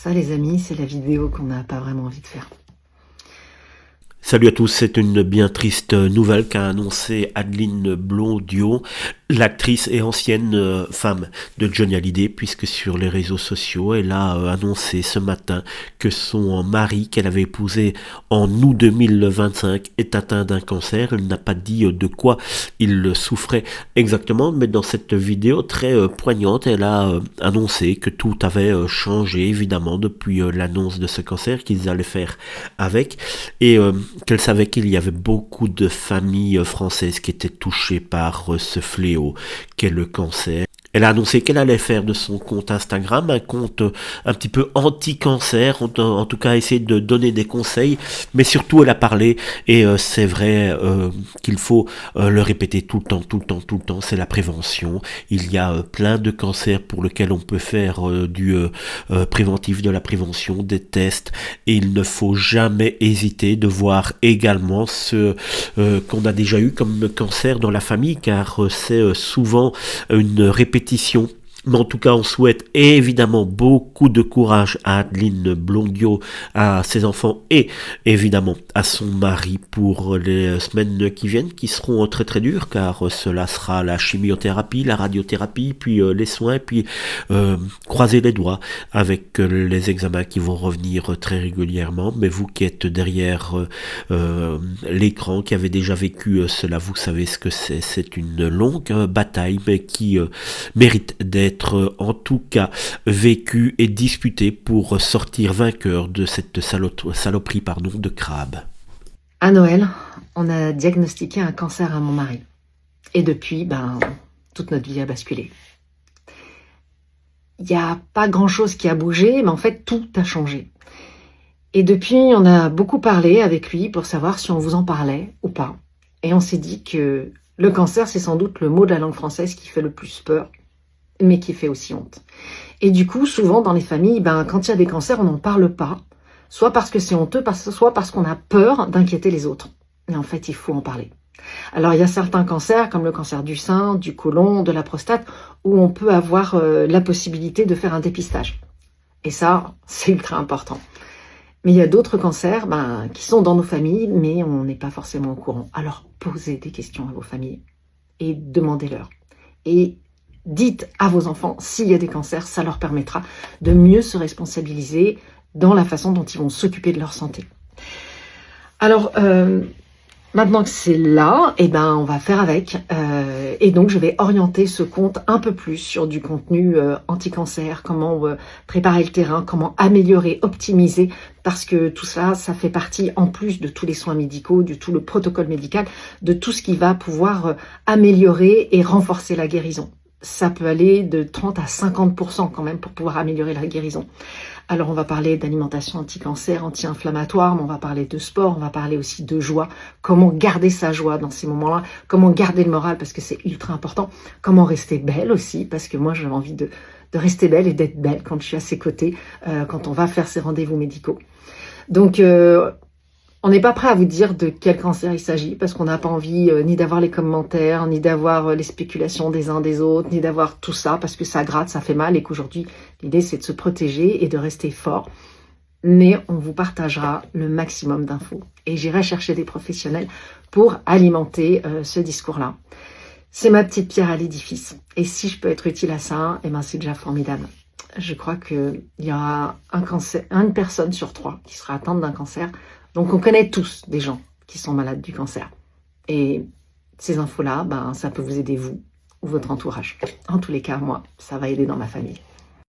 Ça, les amis, c'est la vidéo qu'on n'a pas vraiment envie de faire. Salut à tous, c'est une bien triste nouvelle qu'a annoncé Adeline Blondiau, l'actrice et ancienne femme de Johnny Hallyday, puisque sur les réseaux sociaux, elle a annoncé ce matin que son mari, qu'elle avait épousé en août 2025, est atteint d'un cancer. Elle n'a pas dit de quoi il souffrait exactement, mais dans cette vidéo très poignante, elle a annoncé que tout avait changé, évidemment, depuis l'annonce de ce cancer, qu'ils allaient faire avec, et qu'elle savait qu'il y avait beaucoup de familles françaises qui étaient touchées par ce fléau qu'est le cancer. Elle a annoncé qu'elle allait faire de son compte Instagram un compte un petit peu anti-cancer, en tout cas essayer de donner des conseils, mais surtout elle a parlé, et c'est vrai qu'il faut le répéter tout le temps, c'est la prévention. Il y a plein de cancers pour lesquels on peut faire du préventif, de la prévention, des tests, et il ne faut jamais hésiter de voir également ce qu'on a déjà eu comme cancer dans la famille, car c'est souvent une répétition. Mais en tout cas, on souhaite évidemment beaucoup de courage à Adeline Blondiau, à ses enfants et évidemment à son mari pour les semaines qui viennent, qui seront très très dures, car cela sera la chimiothérapie, la radiothérapie, puis les soins, puis croiser les doigts avec les examens qui vont revenir très régulièrement. Mais vous qui êtes derrière l'écran, qui avez déjà vécu cela, vous savez ce que c'est. C'est une longue bataille, mais qui mérite d'être en tout cas vécu et disputé pour sortir vainqueur de cette saloperie de crabe. À Noël, on a diagnostiqué un cancer à mon mari. Et depuis, toute notre vie a basculé. Il n'y a pas grand-chose qui a bougé, mais en fait, tout a changé. Et depuis, on a beaucoup parlé avec lui pour savoir si on vous en parlait ou pas. Et on s'est dit que le cancer, c'est sans doute le mot de la langue française qui fait le plus peur, mais qui fait aussi honte. Et du coup, souvent dans les familles, quand il y a des cancers, on n'en parle pas, soit parce que c'est honteux, soit parce qu'on a peur d'inquiéter les autres. Mais en fait, il faut en parler. Alors, il y a certains cancers, comme le cancer du sein, du côlon, de la prostate, où on peut avoir la possibilité de faire un dépistage. Et ça, c'est ultra important. Mais il y a d'autres cancers qui sont dans nos familles, mais on n'est pas forcément au courant. Alors, posez des questions à vos familles et demandez-leur. Et dites à vos enfants s'il y a des cancers, ça leur permettra de mieux se responsabiliser dans la façon dont ils vont s'occuper de leur santé. Alors, maintenant que c'est là, on va faire avec. Et donc, je vais orienter ce compte un peu plus sur du contenu anti-cancer, comment préparer le terrain, comment améliorer, optimiser, parce que tout ça, ça fait partie, en plus de tous les soins médicaux, de tout le protocole médical, de tout ce qui va pouvoir améliorer et renforcer la guérison. Ça peut aller de 30 à 50% quand même pour pouvoir améliorer la guérison. Alors on va parler d'alimentation anti-cancer, anti-inflammatoire, mais on va parler de sport, on va parler aussi de joie, comment garder sa joie dans ces moments-là, comment garder le moral parce que c'est ultra important, comment rester belle aussi, parce que moi j'ai envie de rester belle et d'être belle quand je suis à ses côtés, quand on va faire ses rendez-vous médicaux. Donc on n'est pas prêt à vous dire de quel cancer il s'agit parce qu'on n'a pas envie ni d'avoir les commentaires, ni d'avoir les spéculations des uns des autres, ni d'avoir tout ça parce que ça gratte, ça fait mal et qu'aujourd'hui, l'idée c'est de se protéger et de rester fort. Mais on vous partagera le maximum d'infos et j'irai chercher des professionnels pour alimenter ce discours-là. C'est ma petite pierre à l'édifice et si je peux être utile à ça, c'est déjà formidable. Je crois qu'il y aura une personne sur 3 qui sera atteinte d'un cancer. Donc, on connaît tous des gens qui sont malades du cancer. Et ces infos-là, ça peut vous aider, vous ou votre entourage. En tous les cas, moi, ça va aider dans ma famille.